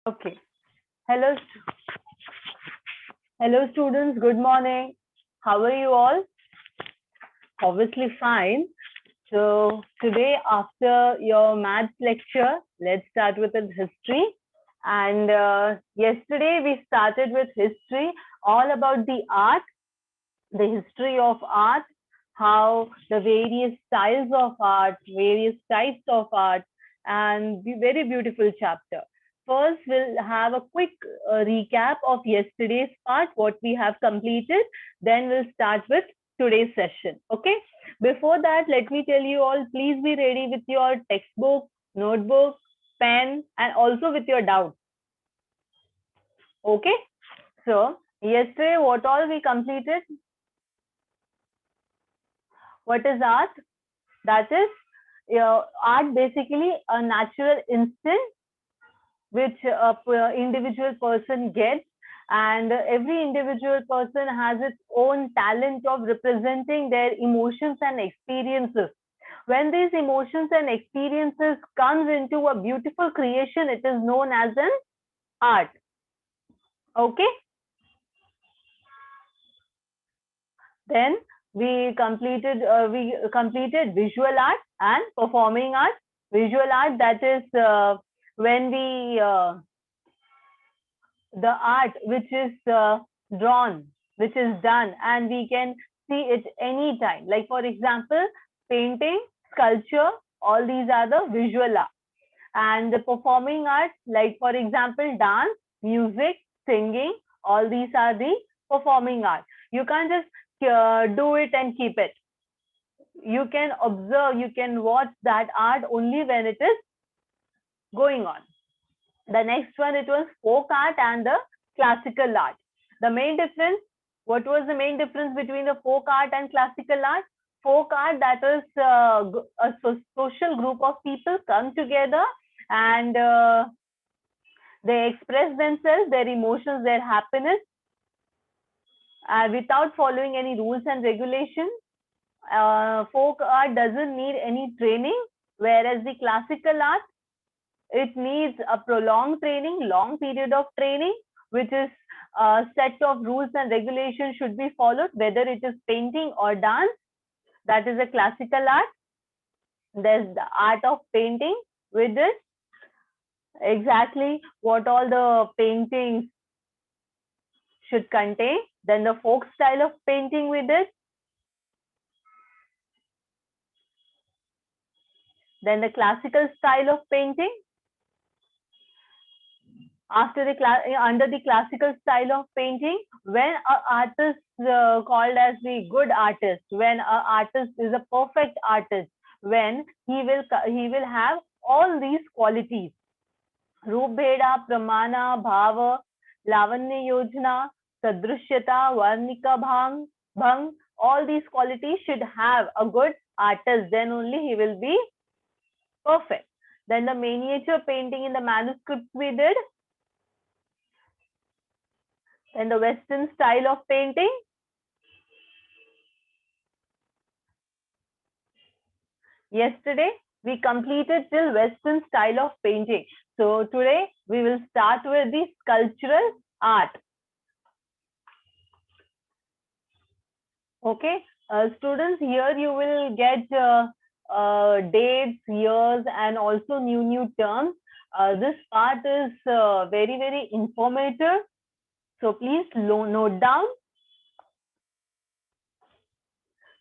Okay. Hello, hello students. Good morning. How are you all? Obviously fine. So today after your maths lecture, let's start with the history. And yesterday we started with history, all about the art, the history of art, how the various styles of art, various types of art, and the very beautiful chapter. First, we'll have a quick recap of yesterday's part, what we have completed. Then we'll start with today's session. Okay. Before that, let me tell you all, please be ready with your textbook, notebook, pen, and also with your doubts. Okay. So, yesterday, what all we completed? What is art? That is, art basically a natural instinct which a individual person gets, and every individual person has its own talent of representing their emotions and experiences. When these emotions and experiences comes into a beautiful creation, it is known as an art. Okay. Then we completed visual art and performing art. Visual art, that is when we the art which is drawn, which is done, and we can see it anytime. Like for example, painting, sculpture, all these are the visual art. And the performing arts, like for example, dance, music, singing, all these are the performing art. You can't just do it and keep it. You can observe, you can watch that art only when it is going on. The next one, it was folk art and the classical art. The main difference, what was the main difference between the folk art and classical art? Folk art, that is a social group of people come together and they express themselves, their emotions, their happiness, without following any rules and regulations. Folk art doesn't need any training, whereas the classical art, it needs a prolonged training, long period of training, which is a set of rules and regulations should be followed, whether it is painting or dance. That is a classical art. There's the art of painting with it. Exactly what all the paintings should contain. Then the folk style of painting with it. Then the classical style of painting. After the under the classical style of painting, when an artist called as the good artist, when an artist is a perfect artist, when he will have all these qualities: रूप भेदा, pramana, bhava, lavanya yojana, sadrishyata, varnika bhang. All these qualities should have a good artist, then only he will be perfect. Then the miniature painting in the manuscripts we did. And the Western style of painting. Yesterday, we completed till Western style of painting. So today, we will start with the sculptural art. Okay, students, here you will get dates, years, and also new terms. This part is very informative. So please note down.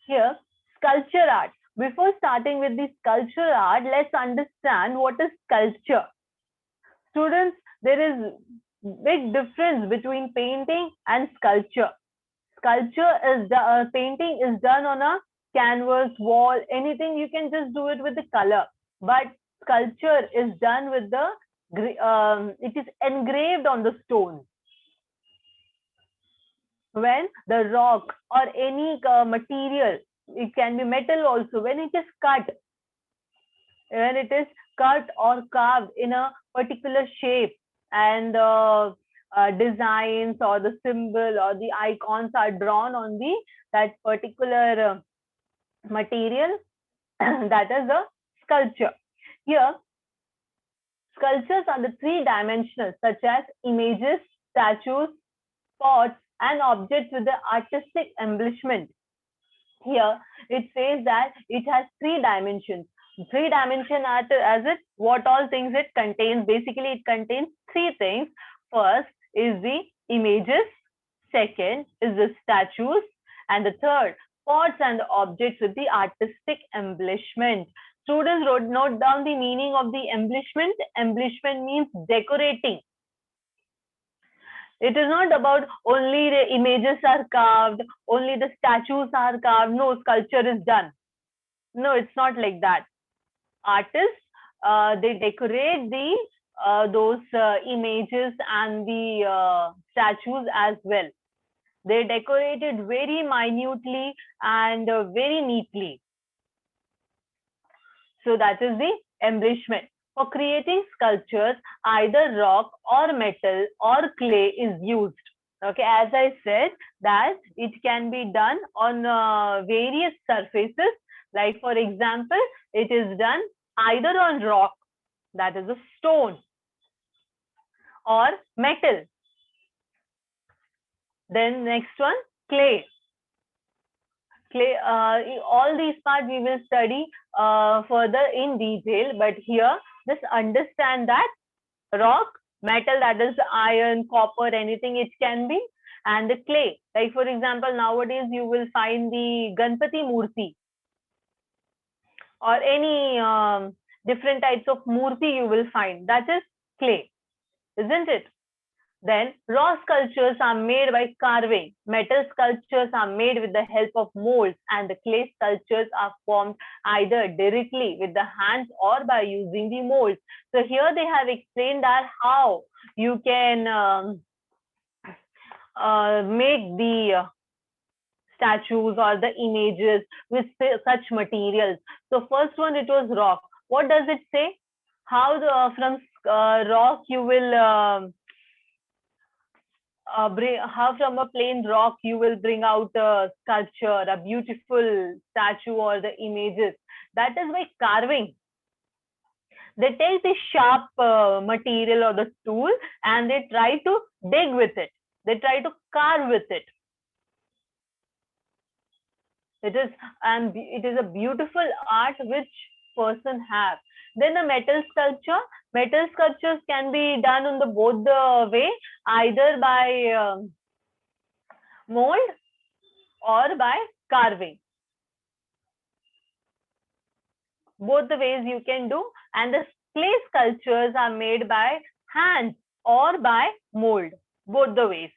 Here, sculpture art. Before starting with the sculpture art, let's understand what is sculpture. Students, there is big difference between painting and sculpture. Sculpture is the painting is done on a canvas, wall, anything. You can just do it with the color. But sculpture is done with the it is engraved on the stone. When the rock or any material, it can be metal also, when it is cut, or carved in a particular shape, and designs or the symbol or the icons are drawn on the that particular material, that is a sculpture. Here, Sculptures are the three-dimensional, such as images, statues, pots, and objects with the artistic embellishment. Here, it says that it has three dimensions. Three-dimension art, as it what all things it contains. Basically, it contains three things. First is the images. Second is the statues, and the third, pots and objects with the artistic embellishment. Students note down the meaning of the embellishment. Embellishment means decorating. It is not about only the images are carved, only the statues are carved. No, sculpture is done. No, it's not like that. Artists, they decorate the those images and the statues as well. They decorate it very minutely and very neatly. So that is the embellishment. For creating sculptures, either rock or metal or clay is used. Okay, as I said, that it can be done on various surfaces. Like for example, it is done either on rock, that is a stone, or metal. Then next one, clay. Clay, all these parts we will study further in detail, but here just understand that rock, metal, that is iron, copper, anything it can be, and the clay. Like for example, nowadays you will find the Ganpati Murti or any different types of Murti you will find. That is clay, isn't it? Then raw sculptures are made by carving. Metal sculptures are made with the help of molds, and the clay sculptures are formed either directly with the hands or by using the molds. So here they have explained that how you can make the statues or the images with such materials. So first one, it was rock. What does it say? How from rock you will how from a plain rock you will bring out a sculpture, a beautiful statue or the images. That is by carving. They take the sharp material or the tool and they try to dig with it. They try to carve with it. It is a beautiful art which person have. Then the metal sculpture. Metal sculptures can be done on the both the way, either by mold or by carving. Both the ways you can do. And the clay sculptures are made by hand or by mold. Both the ways.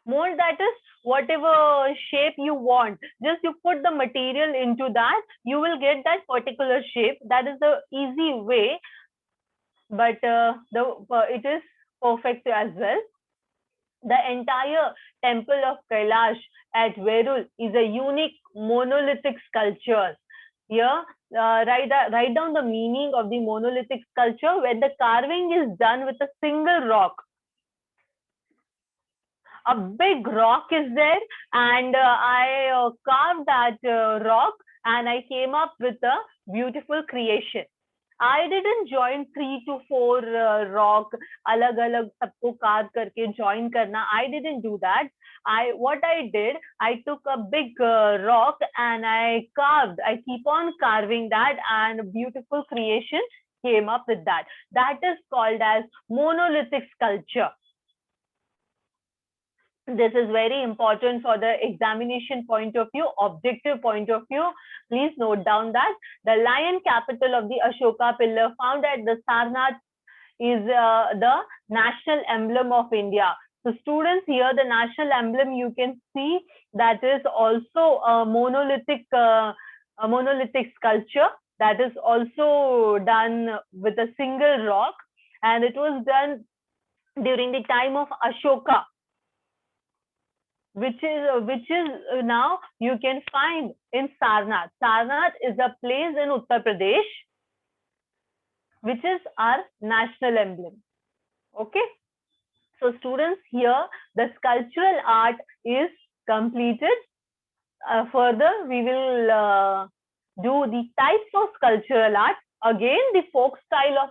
Mold, that is whatever shape you want. Just you put the material into that, you will get that particular shape. That is the easy way, but it is perfect as well. The entire temple of Kailash at Verul is a unique monolithic sculpture. Here, write down the meaning of the monolithic sculpture, where the carving is done with a single rock. A big rock is there, and I carved that rock, and I came up with a beautiful creation. I didn't join 3 to 4 rock, alag sabko carve karke join karna. I didn't do that. What I did, I took a big rock and I carved. I keep on carving that, and a beautiful creation came up with that. That is called as monolithic sculpture. This is very important for the examination point of view, objective point of view. Please note down that the lion capital of the Ashoka pillar found at the Sarnath is the national emblem of India. So students, here the national emblem you can see, that is also a monolithic sculpture that is also done with a single rock, and it was done during the time of Ashoka, which is now you can find in Sarnath. Sarnath is a place in Uttar Pradesh, which is our national emblem. Okay. So students, here the sculptural art is completed. Further, we will do the types of sculptural art. Again, the folk style of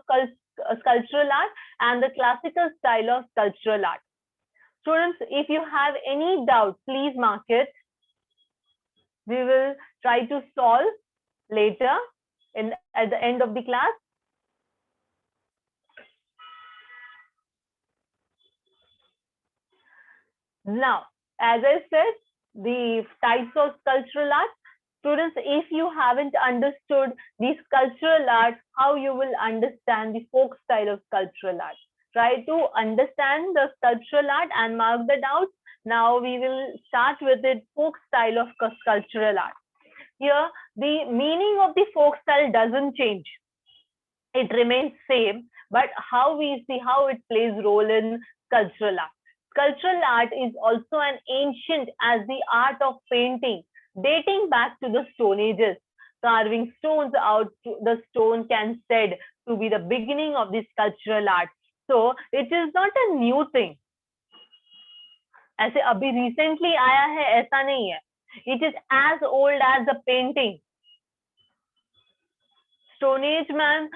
sculptural art and the classical style of sculptural art. Students, if you have any doubt, please mark it. We will try to solve later at the end of the class. Now, as I said, the types of sculptural art. Students, if you haven't understood the sculptural art, how you will understand the folk style of sculptural art? Try to understand the sculptural art and mark the doubts. Now we will start with the folk style of sculptural art. Here, the meaning of the folk style doesn't change. It remains same, but how we see how it plays role in sculptural art. Sculptural art is also an ancient as the art of painting, dating back to the Stone Ages. Carving stones out to the stone can said to be the beginning of the sculptural art. So it is not a new thing. ऐसे अभी recently आया है ऐसा नहीं है. It is as old as the painting. Stone Age man,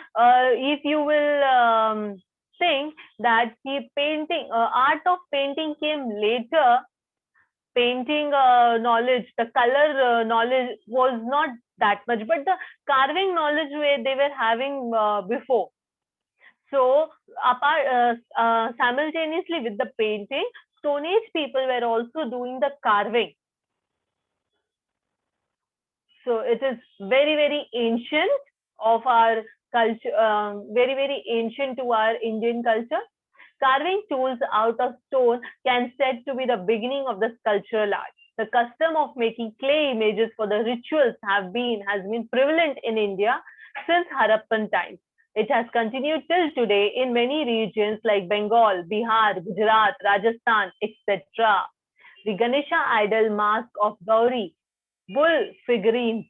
if you will think that the painting, art of painting came later, painting knowledge, the color knowledge was not that much, but the carving knowledge they were having before. So, apart, simultaneously with the painting, Stone Age people were also doing the carving. So, it is very, very ancient of our culture, very, very ancient to our Indian culture. Carving tools out of stone can said to be the beginning of the sculptural art. The custom of making clay images for the rituals has been prevalent in India since Harappan times. It has continued till today in many regions like Bengal, Bihar, Gujarat, Rajasthan, etc. The Ganesha idol mask of Gauri, bull figurines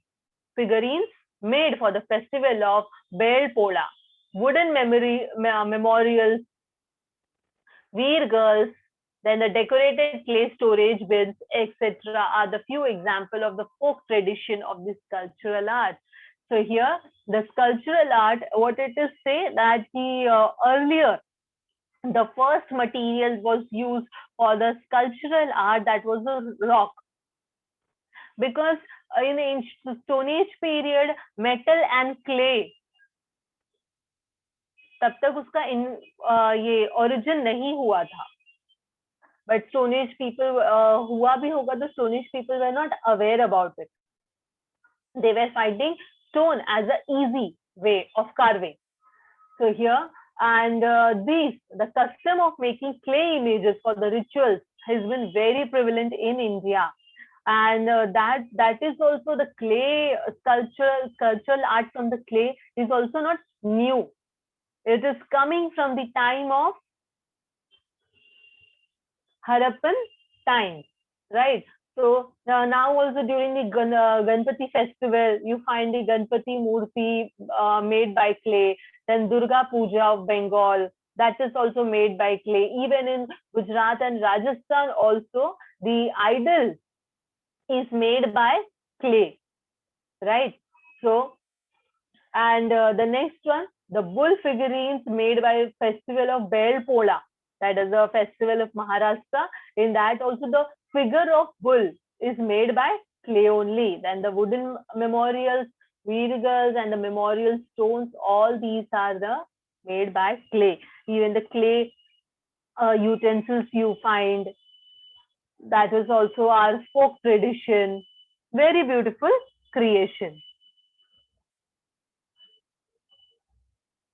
made for the festival of Bel Poda, wooden memorials, Veer girls, then the decorated clay storage bins, etc. are the few examples of the folk tradition of this sculptural art. So here, the sculptural art, what it is say that earlier, the first material was used for the sculptural art, that was a rock. Because in the Stone Age period, metal and clay तब तक उसका ये origin नहीं हुआ था. But Stone Age people हुआ भी होगा तो Stone Age people were not aware about it. They were finding stone as an easy way of carving. So here, and the custom of making clay images for the rituals has been very prevalent in India. And that is also the clay sculptural art from the clay is also not new. It is coming from the time of Harappan times, right? So now also during the Ganpati festival, you find the Ganpati Murti made by clay. Then Durga Puja of Bengal, that is also made by clay. Even in Gujarat and Rajasthan also, the idol is made by clay, right? So, and the next one, the bull figurines made by festival of Bel Poda, that is the festival of Maharashtra. In that also the figure of bull is made by clay only. Then the wooden memorials, Veergas and the memorial stones, all these are made by clay. Even the clay utensils you find, that is also our folk tradition. Very beautiful creation.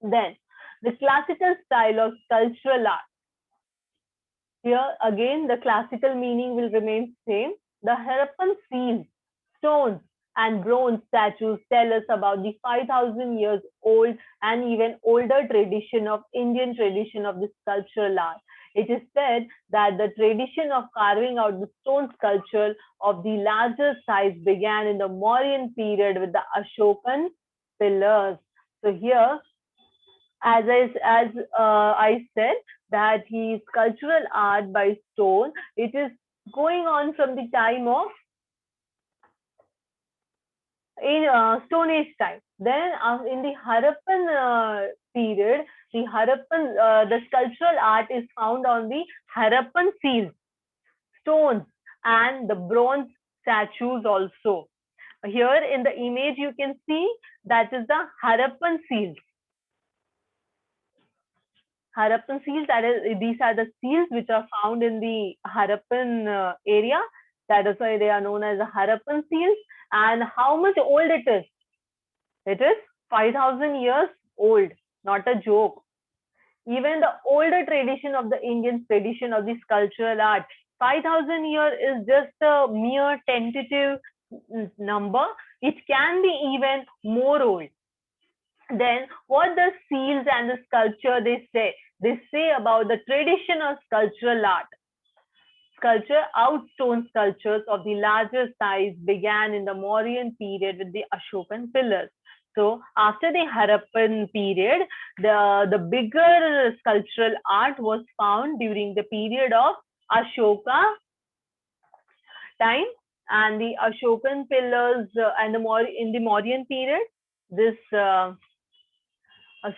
Then the classical style of sculptural art. Here again, the classical meaning will remain same. The Harappan seals, stones, and bronze statues tell us about the 5,000 years old and even older tradition of Indian tradition of the sculptural art. It is said that the tradition of carving out the stone sculpture of the larger size began in the Mauryan period with the Ashokan pillars. So here, as I said, that his sculptural art by stone, it is going on from the time of in Stone Age time. Then in the Harappan period, the sculptural art is found on the Harappan seals, stones, and the bronze statues also. Here in the image, you can see that is the Harappan seals. Harappan seals, these are the seals which are found in the Harappan area. That is why they are known as the Harappan seals. And how much old it is? It is 5,000 years old, not a joke. Even the older tradition of the Indian tradition of the sculptural art, 5,000 years is just a mere tentative number. It can be even more old. Then what the seals and the sculpture they say? They say about the tradition of sculptural art. Outstone sculptures of the larger size began in the Mauryan period with the Ashokan pillars. So after the Harappan period, the bigger sculptural art was found during the period of Ashoka time, and the Ashokan pillars and in the Mauryan period, this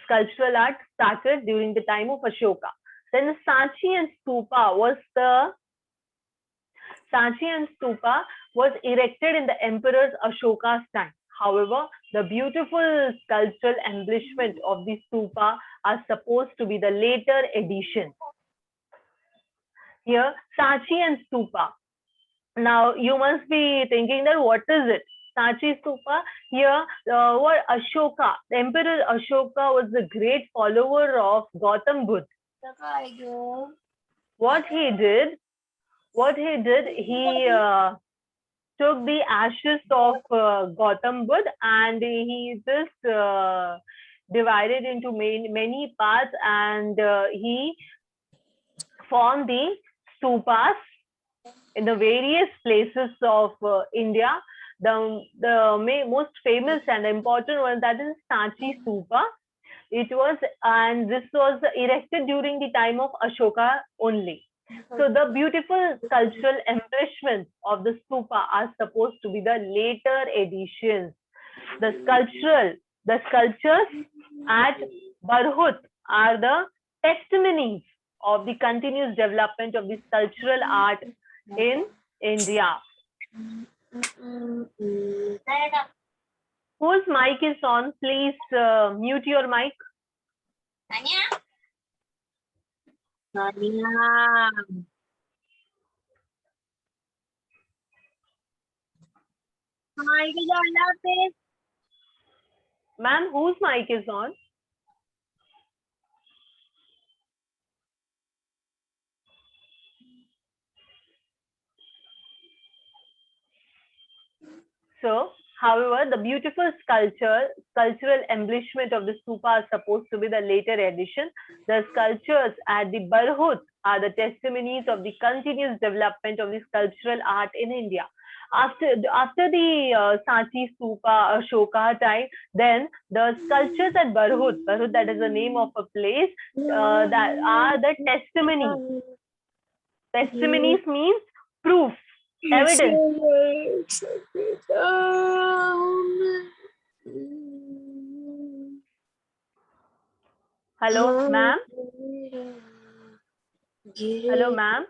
sculptural art started during the time of Ashoka. Then the Sanchi and Stupa was erected in the Emperor Ashoka's time. However, the beautiful sculptural embellishment of the stupa are supposed to be the later addition. Here, Sanchi and Stupa. Now, you must be thinking that what is it? Sanchi Stupa. Here, what Ashoka, the Emperor Ashoka was the great follower of Gautam Buddha. What he did, he took the ashes of Gautam Buddha and he just divided into many parts, and he formed the stupas in the various places of India. The most famous and important one, that is Sanchi Stupa. This was erected during the time of Ashoka only. So the beautiful sculptural embellishments of the stupa are supposed to be the later additions. The sculptures at Barhut are the testimonies of the continuous development of the sculptural art in India. Whose mic is on? Please mute your mic. Ma'am, whose mic is on? So, however, the beautiful sculptural embellishment of the stupa are supposed to be the later addition. The sculptures at the Barhut are the testimonies of the continuous development of the sculptural art in India. After the Sanchi Stupa Ashoka time, then the sculptures at Barhut, that is the name of a place, that are the testimonies. Testimonies means proof, evidence. Hello, ma'am. Hello, ma'am.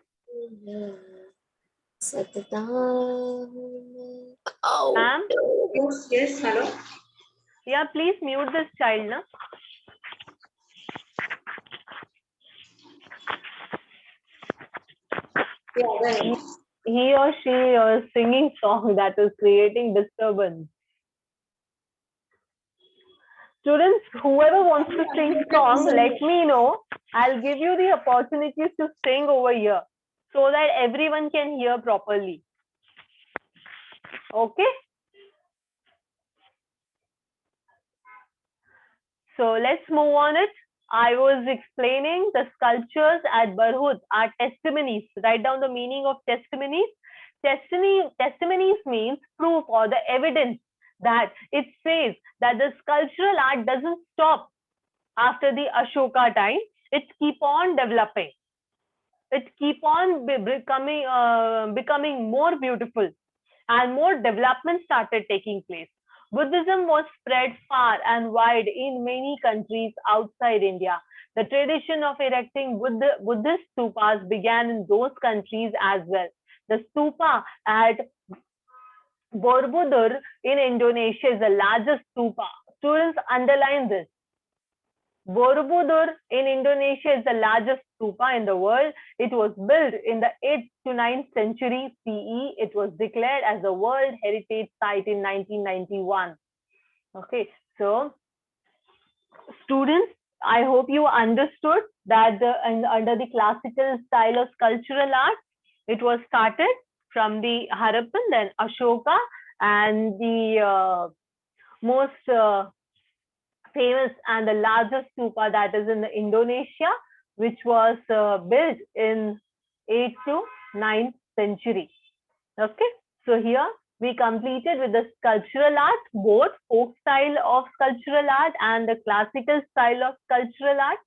Ma'am? Yes, hello. Yeah, please mute this child, no? Yeah, he or she is singing song that is creating disturbance. Students, whoever wants to sing song, let me know. I'll give you the opportunities to sing over here so that everyone can hear properly. Okay? So let's move on it. I was explaining the sculptures at Barhut are testimonies. Write down the meaning of testimonies. Testimonies means proof or the evidence that it says that the sculptural art doesn't stop after the Ashoka time. It keep on developing. It keep on becoming more beautiful, and more development started taking place. Buddhism was spread far and wide in many countries outside India. The tradition of erecting Buddhist stupas began in those countries as well. The stupa at Borobudur in Indonesia is the largest stupa. Students underline this. Borobudur in Indonesia is the largest stupa in the world. It was built in the 8th to 9th century CE. It was declared as a World Heritage Site in 1991. Okay, so students, I hope you understood that under the classical style of sculptural art, it was started from the Harappan, then Ashoka, and the most famous and the largest stupa that is in Indonesia, which was built in 8th to 9th century. Okay, so here we completed with the sculptural art, both folk style of sculptural art and the classical style of sculptural art.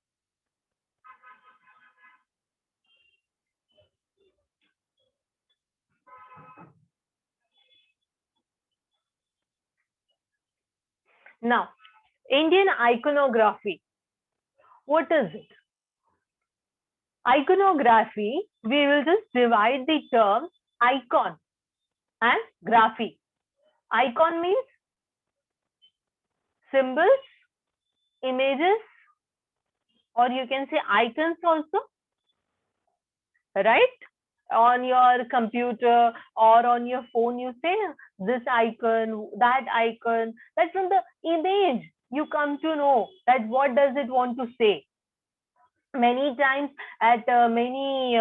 Now, Indian iconography. What is it? Iconography, we will just divide the term icon and graphy. Icon means symbols, images, or you can say icons also, right? On your computer or on your phone, you say this icon, that icon. That from the image, you come to know that what does it want to say. Many times at many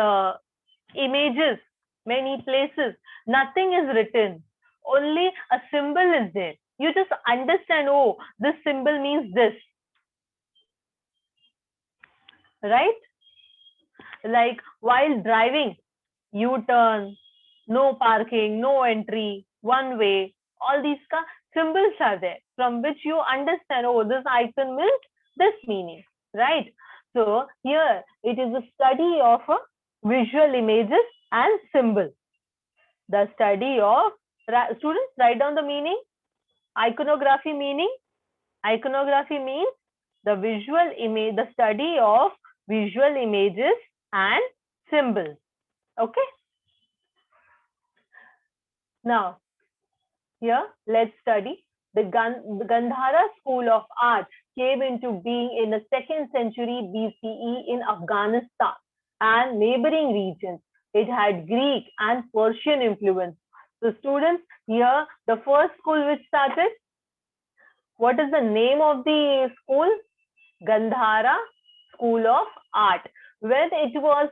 images, many places, nothing is written. Only a symbol is there. You just understand, oh, this symbol means this. Right? Like while driving, U-turn, no parking, no entry, one way, all these symbols are there from which you understand, oh, this icon means this meaning, right? So here it is a study of visual images and symbols. The study of, students write down the meaning, iconography meaning. Iconography means the visual image, the study of visual images and symbols. Okay. Now, here let's study the Gandhara school of art came into being in the 2nd century BCE in Afghanistan and neighboring regions. It had Greek and Persian influence. So students, here the first school which started, what is the name of the school? Gandhara School of Art. When it was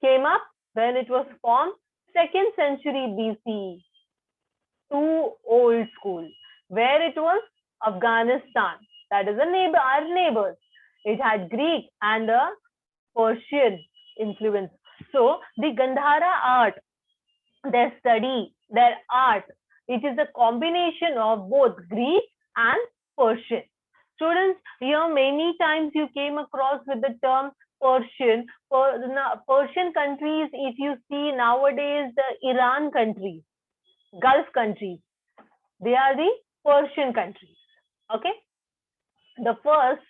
came up, when it was formed, 2nd century BCE. Too old school. Where it was? Afghanistan. That is a neighbor, our neighbors. It had Greek and a Persian influence. So the Gandhara art, their study, their art, it is a combination of both Greek and Persian. Students, here many times you came across with the term Persian. Persian countries, if you see nowadays, the Iran countries, Gulf countries, they are the Persian countries. Okay. The first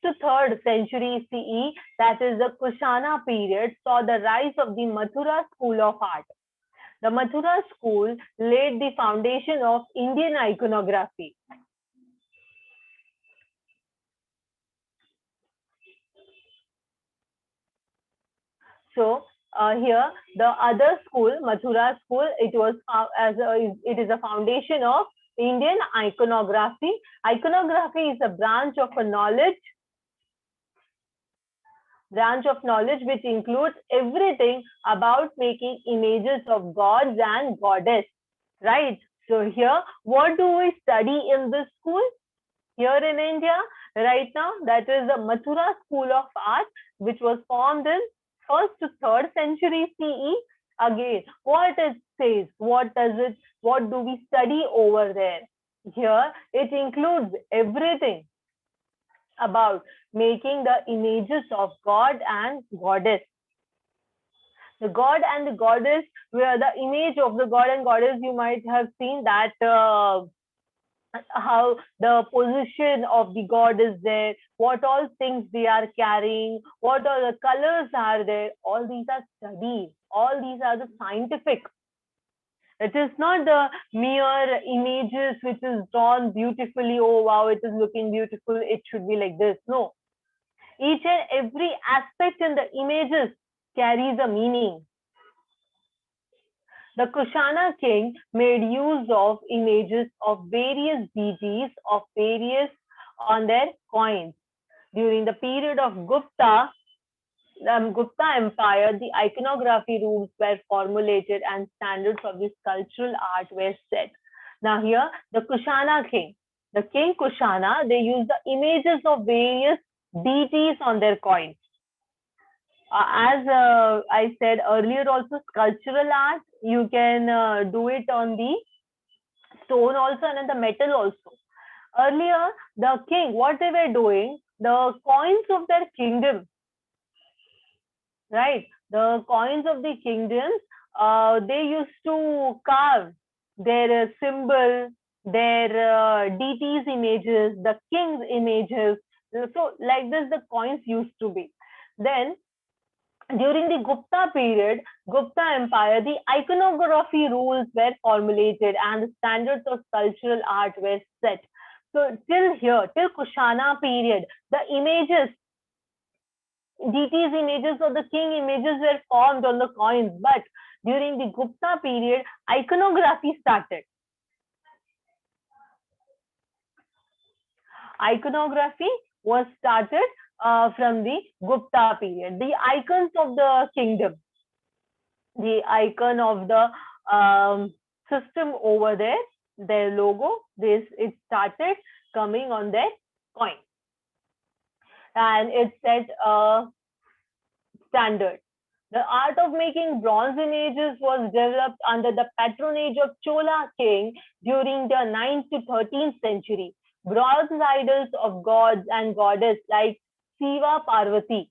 to 3rd century CE, that is the Kushana period, saw the rise of the Mathura school of art. The Mathura school laid the foundation of Indian iconography. So here the other school, Mathura school, it is a foundation of Indian iconography. Iconography is a branch of knowledge which includes everything about making images of gods and goddess, right? So here, what do we study in this school? Here in India, right now, that is the Mathura School of Art, which was formed in 1st to 3rd century CE. Again, what it says, what do we study over there? Here, it includes everything about making the images of God and goddess. The god and the goddess, where the image of the god and goddess, you might have seen that how the position of the god is there, what all things they are carrying, what all the colors are there. All these are studies. All these are the scientific. It is not the mere images which is drawn beautifully. Oh wow, it is looking beautiful. It should be like this. No, each and every aspect in the images carries a meaning. The Kushana king made use of images of various deities of various on their coins. During the period of Gupta Empire, the iconography rules were formulated and standards of the sculptural art were set. Now here, the Kushana king, the king Kushana, they used the images of various deities on their coins. As I said earlier, also sculptural art, you can do it on the stone also and on the metal also. Earlier, the king, what they were doing, the coins of their kingdom, right? The coins of the kingdoms, they used to carve their symbol, their deities images, the king's images. So like this, the coins used to be. Then during the Gupta period, Gupta Empire, the iconography rules were formulated and the standards of sculptural art were set. So till here, till Kushana period, the images, deities images or the king images were formed on the coins. But during the Gupta period, iconography started. Iconography was started from the Gupta period. The icons of the kingdom, the icon of the system over there, their logo, it started coming on their coin. And it set a standard. The art of making bronze images was developed under the patronage of Chola king during the 9th to 13th century. Bronze idols of gods and goddesses like Shiva Parvati,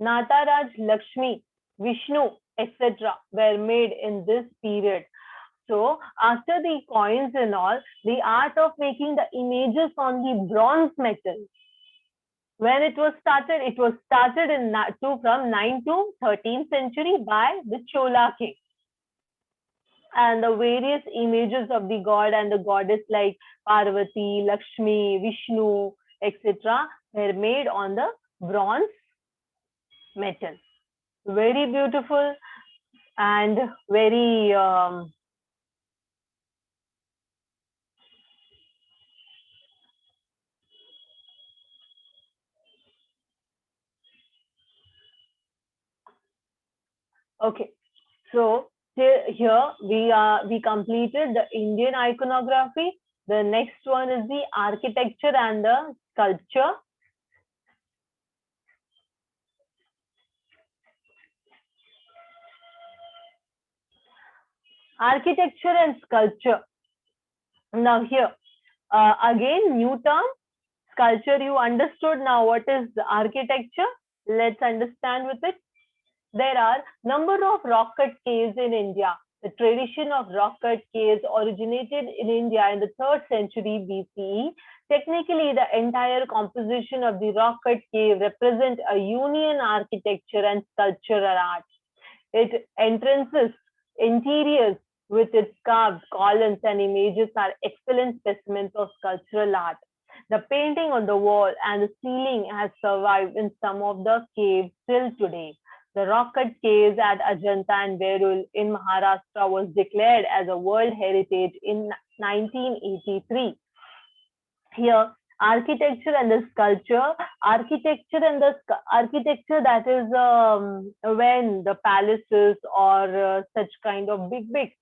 Nataraj Lakshmi, Vishnu, etc. were made in this period. So after the coins and all, the art of making the images on the bronze metal, when it was started in from 9th to 13th century by the Chola king. And the various images of the god and the goddess like Parvati, Lakshmi, Vishnu, etc. were made on the bronze metal. Very beautiful and very okay. So here we completed the Indian iconography. The next one is the architecture and the sculpture. Architecture and sculpture. Now here, again, new term, sculpture. You understood now what is architecture. Let's understand with it. There are number of rock cut caves in India. The tradition of rock cut caves originated in India in the 3rd century BCE. Technically, the entire composition of the rock cut cave represents a union architecture and sculptural art. Its entrances, interiors with its carved columns and images are excellent specimens of sculptural art. The painting on the wall and the ceiling has survived in some of the caves till today. The rock cut caves at Ajanta and Berul in Maharashtra was declared as a World Heritage in 1983. Here, architecture and the sculpture. Architecture and the architecture, that is when the palaces or such kind of big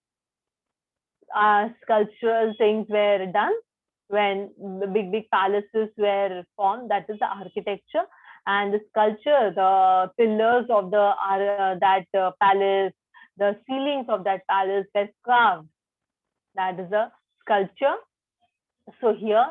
sculptural things were done, when the big palaces were formed, that is the architecture. And the sculpture, the pillars of the palace, the ceilings of that palace were carved. That is a sculpture. So here,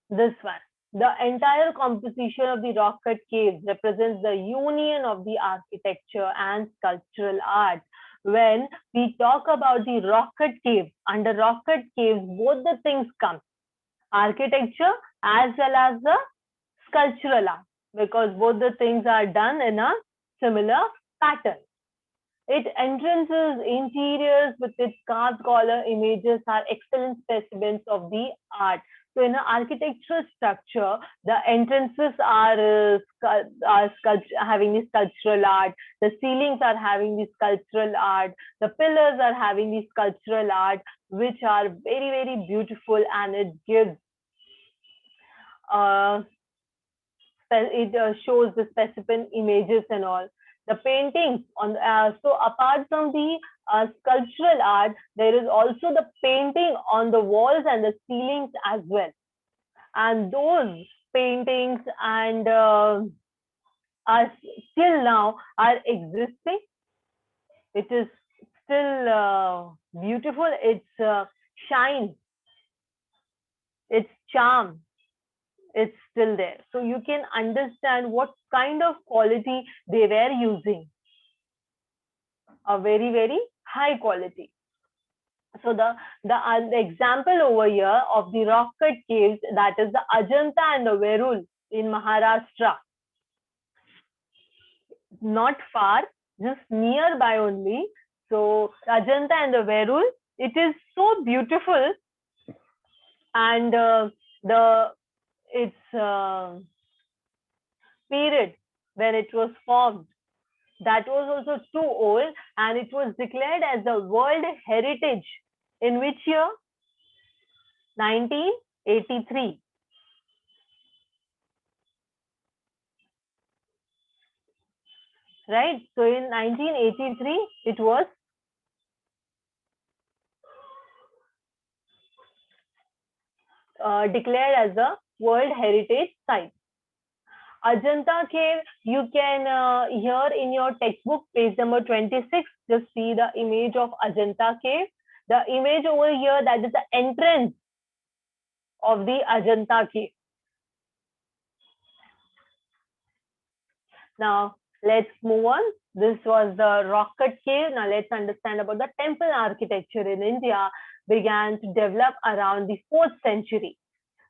this one, The entire composition of the rock cut caves represents the union of the architecture and sculptural art. When we talk about the rock cut caves, under rock cut caves, both the things come, architecture as well as the sculptural art, because both the things are done in a similar pattern. Its entrances, interiors with its carved collar images are excellent specimens of the art. So in an architectural structure, the entrances are, having the sculptural art, the ceilings are having the sculptural art, the pillars are having the sculptural art, which are very, very beautiful, and it gives, it shows the specimen images and all. The paintings on, so apart from the sculptural art, there is also the painting on the walls and the ceilings as well. And those paintings and are still now are existing. It is still beautiful. Its shine, its charm, it's still there. So you can understand what kind of quality they were using. A very, very high quality. So the example over here of the rock cut caves, that is the Ajanta and the Verul in Maharashtra. Not far, just nearby only. So Ajanta and the Verul, it is so beautiful, and its period when it was formed, that was also too old, and it was declared as a World Heritage in which year? 1983. Right? So in 1983, it was declared as a World Heritage Site. Ajanta Cave, you can here in your textbook, page number 26, just see the image of Ajanta Cave. The image over here, that is the entrance of the Ajanta Cave. Now, let's move on. This was the rock cut cave. Now, let's understand about the temple architecture in India began to develop around the 4th century.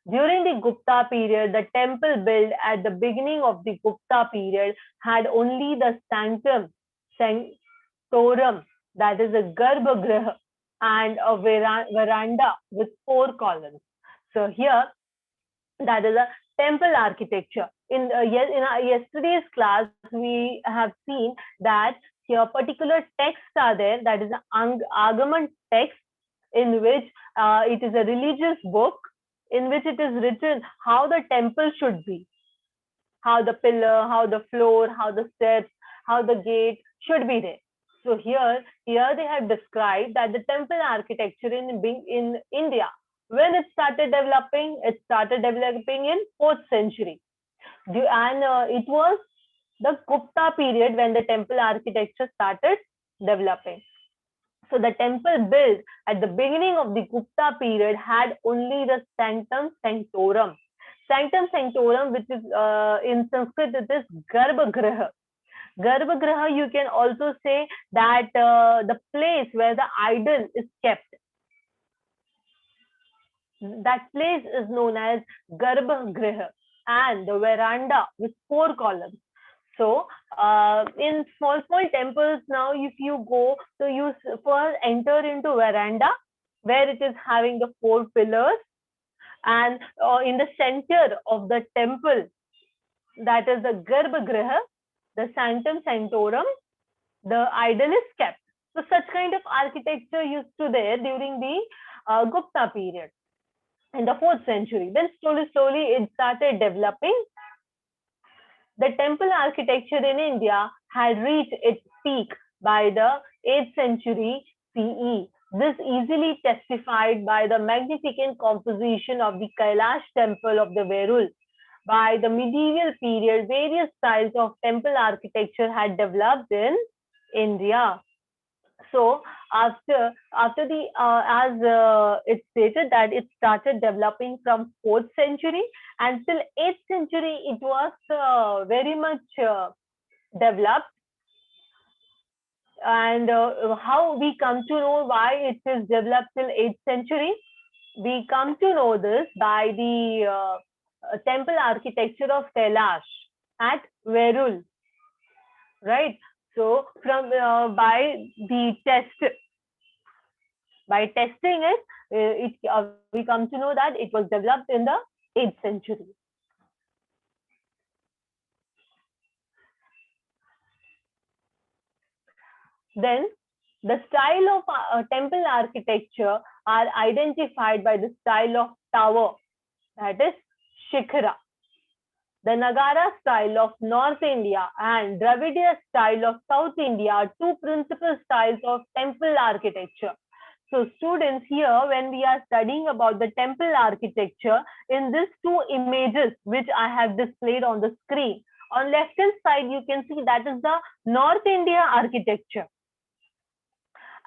During the Gupta period, the temple built at the beginning of the Gupta period had only the sanctum, sanctorum, that is a garbhagriha, and a veranda with 4 columns. So here, that is a temple architecture. In our yesterday's class, we have seen that here particular texts are there, that is an Agaman text, in which it is a religious book, in which it is written how the temple should be, how the pillar, how the floor, how the steps, how the gate should be there. So here they have described that the temple architecture in India, when it started developing in 4th century. And it was the Gupta period when the temple architecture started developing. So the temple built at the beginning of the Gupta period had only the sanctum sanctorum. Sanctum sanctorum, which is in Sanskrit, it is garbhagriha. Garbhagriha, you can also say that the place where the idol is kept. That place is known as garbhagriha, and the veranda with 4 columns. So in small temples now, if you go, so you first enter into veranda, where it is having the 4 pillars, and in the center of the temple, that is the garbhagriha, the sanctum sanctorum, the idol is kept. So such kind of architecture used to there during the Gupta period in the 4th century. Then slowly it started developing. The temple architecture in India had reached its peak by the 8th century CE. This easily testified by the magnificent composition of the Kailash temple of the Verul. By the medieval period, various styles of temple architecture had developed in India. So after the as it's stated that it started developing from 4th century, and till 8th century it was very much developed. And how we come to know why it is developed till 8th century? We come to know this by the temple architecture of Kailash at Verul, right? So from by testing it, we come to know that it was developed in the 8th century. Then the style of temple architecture are identified by the style of tower, that is Shikhara. The Nagara style of North India and Dravidiya style of South India are two principal styles of temple architecture. So students, here when we are studying about the temple architecture, in these two images which I have displayed on the screen, on left hand side you can see that is the North India architecture,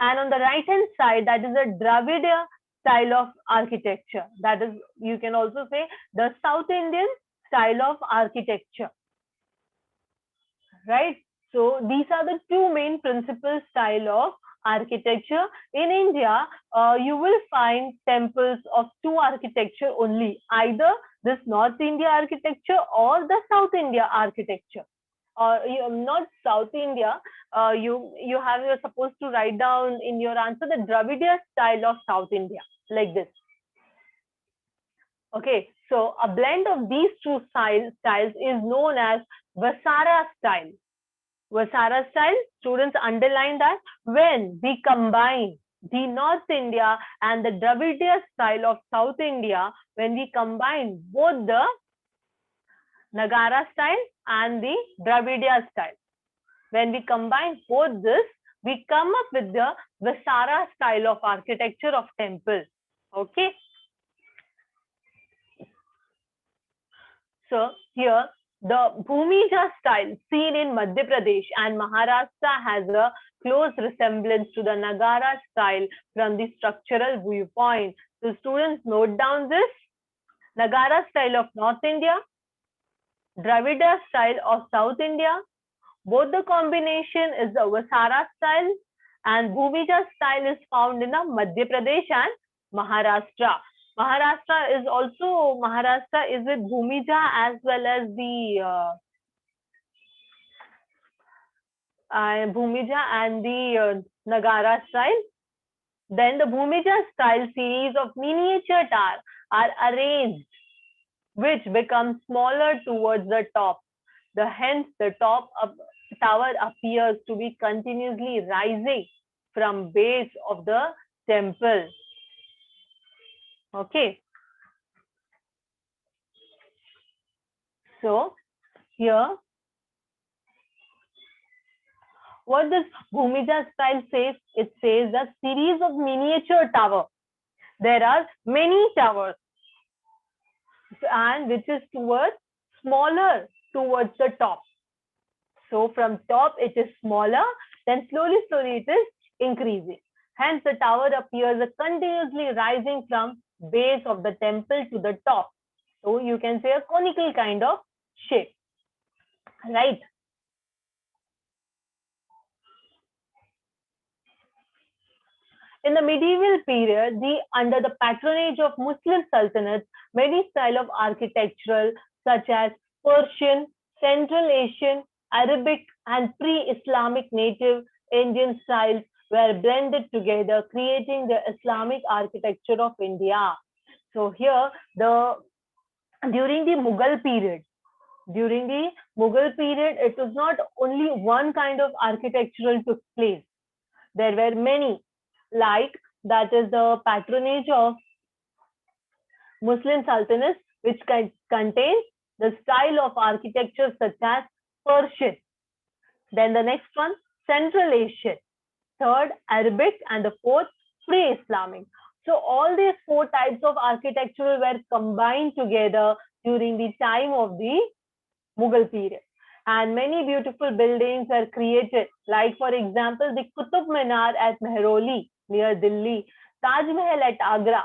and on the right hand side that is a Dravidiya style of architecture, that is, you can also say, the South Indian style of architecture, right? So these are the two main principal style of architecture. In India, you will find temples of two architecture only, either this North India architecture or the South India architecture. Or not South India, you're supposed to write down in your answer the Dravidiya style of South India, like this. Okay, so a blend of these two styles is known as Vasara style. Vasara style, students underline that when we combine the North India and the Dravidiya style of South India, when we combine both the Nagara style and the Dravidiya style, when we combine both this, we come up with the Vasara style of architecture of temple. Okay. So here the Bhumija style seen in Madhya Pradesh and Maharashtra has a close resemblance to the Nagara style from the structural viewpoint. So students, note down this: Nagara style of North India, Dravidiya style of South India. Both the combination is the Vasara style, and Bhumija style is found in the Madhya Pradesh and Maharashtra. Maharashtra is with Bhumija as well as the Bhumija and the Nagara style. Then the Bhumija style series of miniature towers are arranged, which become smaller towards the top. Hence the top of tower appears to be continuously rising from base of the temple. Okay. So here, what this Bhumija style says, it says that series of miniature tower. There are many towers, and which is smaller towards the top. So from top it is smaller, then slowly it is increasing. Hence the tower appears continuously rising from base of the temple to the top. So you can say a conical kind of shape, right? In the medieval period, under the patronage of Muslim sultanates, many styles of architectural such as Persian, Central Asian, Arabic, and pre-Islamic native Indian styles were blended together, creating the Islamic architecture of India. So here, during the Mughal period, it was not only one kind of architectural took place. There were many, like that is the patronage of Muslim sultanates, which contains the style of architecture such as Persian. Then the next one, Central Asian. Third, Arabic, and the fourth, pre-Islamic. So all these four types of architecture were combined together during the time of the Mughal period. and many beautiful buildings were created. Like for example, the Qutub Minar at Mehroli near Delhi, Taj Mahal at Agra,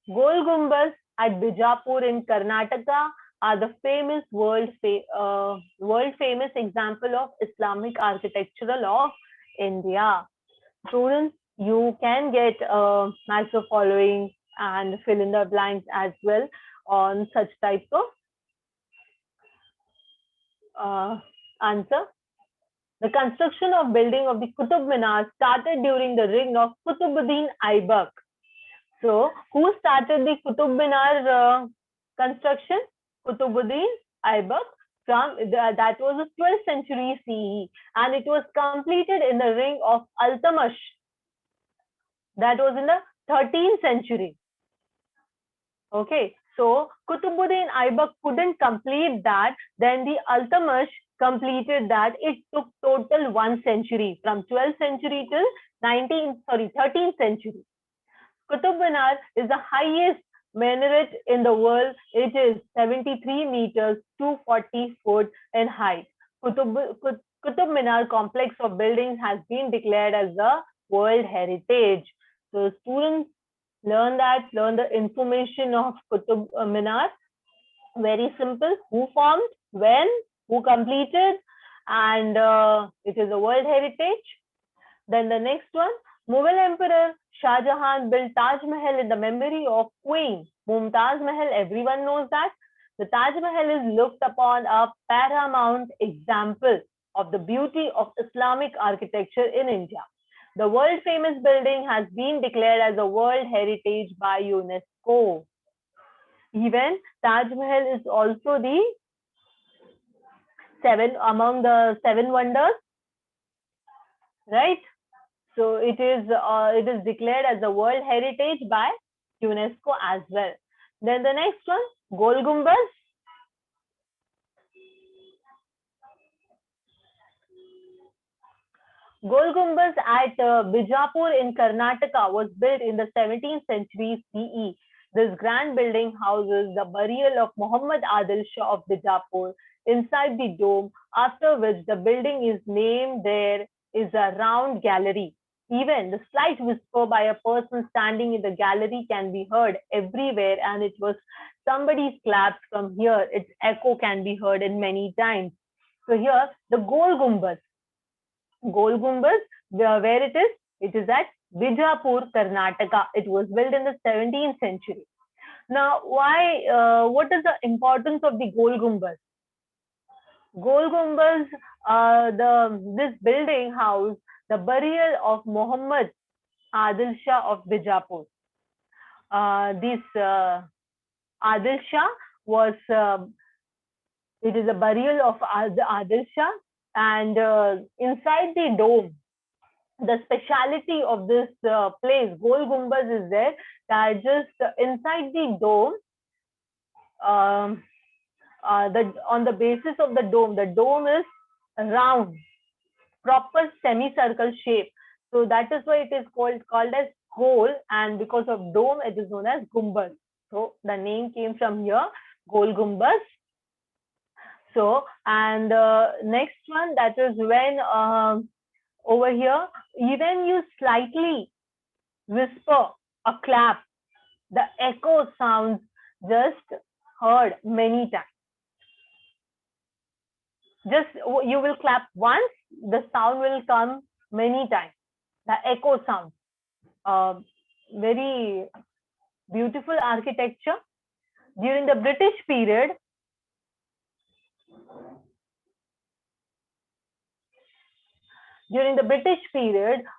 Gol Gumbaz at Bijapur in Karnataka are the famous world famous example of Islamic architectural of India. Students, you can get match the following and fill in the blanks as well on such types of answer. The construction of building of the Qutub Minar started during the reign of Qutubuddin Aibak. So, who started the Qutub Minar construction? Qutubuddin Aibak. That was the 12th century CE, and it was completed in the reign of Altamash. That was in the 13th century. Okay, so Qutubuddin Aibak couldn't complete that. Then the Altamash completed that. It took total 1 century, from 12th century till 13th century. Qutub Minar is the highest minaret in the world. It is 73 meters, 240 feet in height. Qutub Minar complex of buildings has been declared as a World Heritage. So students learn the information of Qutub Minar. Very simple. Who formed, when, who completed, and it is a World Heritage. Then the next one, Mughal Emperor Shah Jahan built Taj Mahal in the memory of Queen Mumtaz Mahal. Everyone knows that. The Taj Mahal is looked upon a paramount example of the beauty of Islamic architecture in India. The world famous building has been declared as a World Heritage by UNESCO. Even Taj Mahal is also the among the 7 wonders, right? So it is declared as a World Heritage by UNESCO as well. Then the next one, Gol Gumbaz. Gol Gumbaz at Bijapur in Karnataka was built in the 17th century CE. This grand building houses the burial of Muhammad Adil Shah of Bijapur inside the dome, after which the building is named. There is a round gallery. Even the slight whisper by a person standing in the gallery can be heard everywhere, and it was somebody's claps from here. Its echo can be heard in many times. So here, the Gol Gumbaz. Gol Gumbaz, where it is at Bijapur, Karnataka. It was built in the 17th century. Now, what is the importance of the Gol Gumbaz? Gol Gumbaz, this building house the burial of Muhammad Adil Shah of Bijapur. This Adil Shah was, it is a burial of Adil Shah, and inside the dome, the speciality of this place, Gol Gumbaz, is there that just inside the dome, on the basis of the dome is round, proper semicircle shape. So that is why it is called as Gol, and because of dome, it is known as Gumbaz. So the name came from here, Gol Gumbaz. So, and next one, that is when over here, even you slightly whisper a clap, the echo sounds just heard many times. Just you will clap once, the sound will come many times. The echo sound. Very beautiful architecture. During the British period,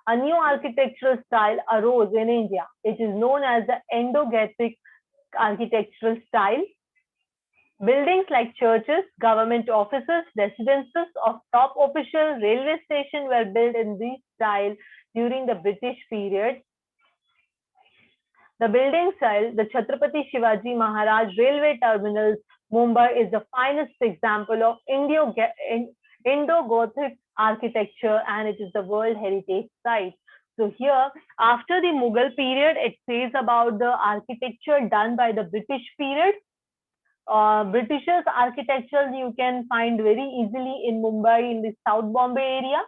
a new architectural style arose in India. It is known as the Indo-Gothic architectural style. Buildings like churches, government offices, residences of top officials, railway stations were built in this style during the British period. The building style, the Chhatrapati Shivaji Maharaj Railway Terminals, Mumbai, is the finest example of Indo-Gothic architecture, and it is the World Heritage Site. So here, after the Mughal period, it says about the architecture done by the British period. Britishers' architecture you can find very easily in Mumbai, in the South Bombay area.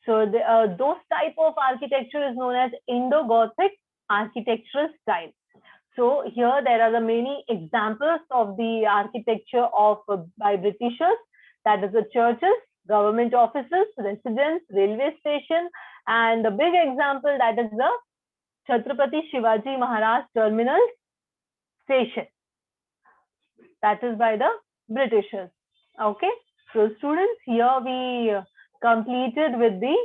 So those type of architecture is known as Indo-Gothic architectural style. So here there are the many examples of the architecture of by Britishers, that is the churches, government offices, residence, railway station, and the big example that is the Chhatrapati Shivaji Maharaj Terminal Station. That is by the Britishers. Okay, so students, here we completed with the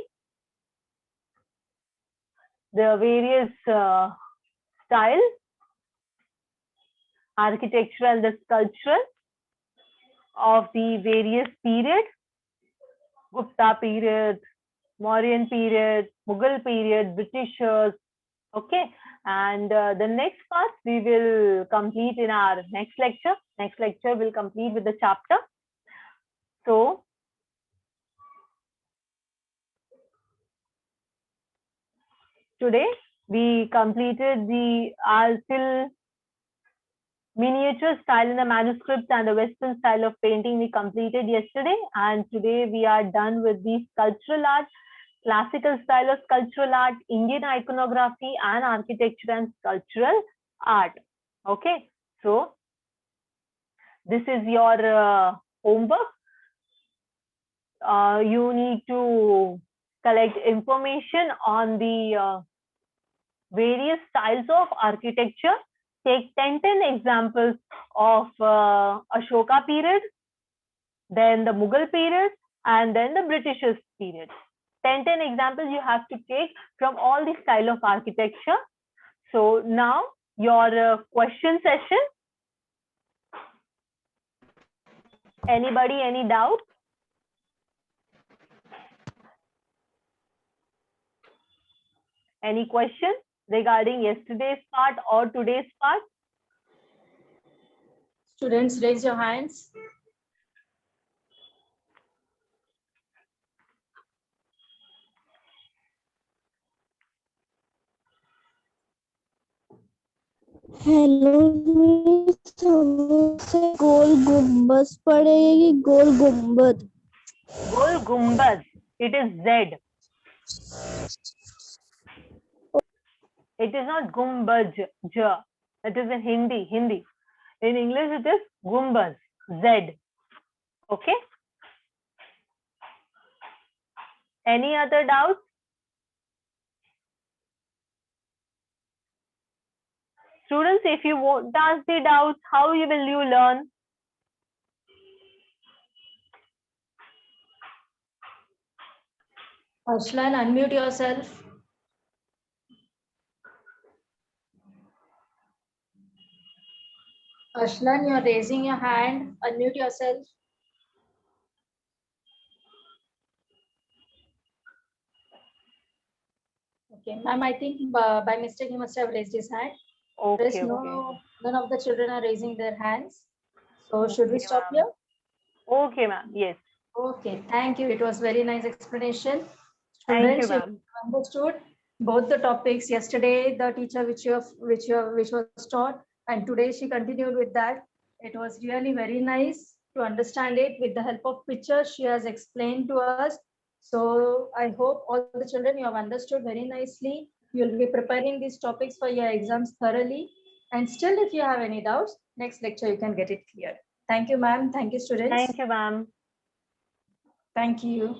various styles, architectural and the sculptural of the various periods, Gupta period, Mauryan period, Mughal period, Britishers. Okay, and the next part we will complete in our next lecture. Next lecture will complete with the chapter. So today we completed the till miniature style in the manuscripts and the Western style of painting we completed yesterday, and today we are done with the sculptural art, classical style of sculptural art, Indian iconography, and architecture and sculptural art. Okay, so this is your homework. You need to collect information on the various styles of architecture. Take 10 examples of Ashoka period, then the Mughal period, and then the Britishers period. 10 examples you have to take from all the style of architecture. So now your question session. Anybody, any doubt? Any question regarding yesterday's part or today's part? Students, raise your hands. Hello Gol Gumbaz पड़ेगी गोल गुम्बद गोल गुम्बद, it is Z. It is not gumbaj, j. It is in Hindi. In English it is gumbaz, Z. Okay. Any other doubts? Students, if you won't ask the doubts, how will you learn? Ashlan, unmute yourself. Ashlan, you're raising your hand. Unmute yourself. Okay, ma'am, I think by mistake he must have raised his hand. Okay, None of the children are raising their hands. So should we stop here? Okay, ma'am. Yes. Okay, thank you. It was very nice explanation. Thank you, Students, ma'am. Understood both the topics. Yesterday, the teacher which was taught, and today she continued with that. It was really very nice to understand it. With the help of pictures, she has explained to us. So I hope all the children, you have understood very nicely. You'll be preparing these topics for your exams thoroughly. And still, if you have any doubts, next lecture you can get it cleared. Thank you, ma'am. Thank you, students. Thank you, ma'am. Thank you.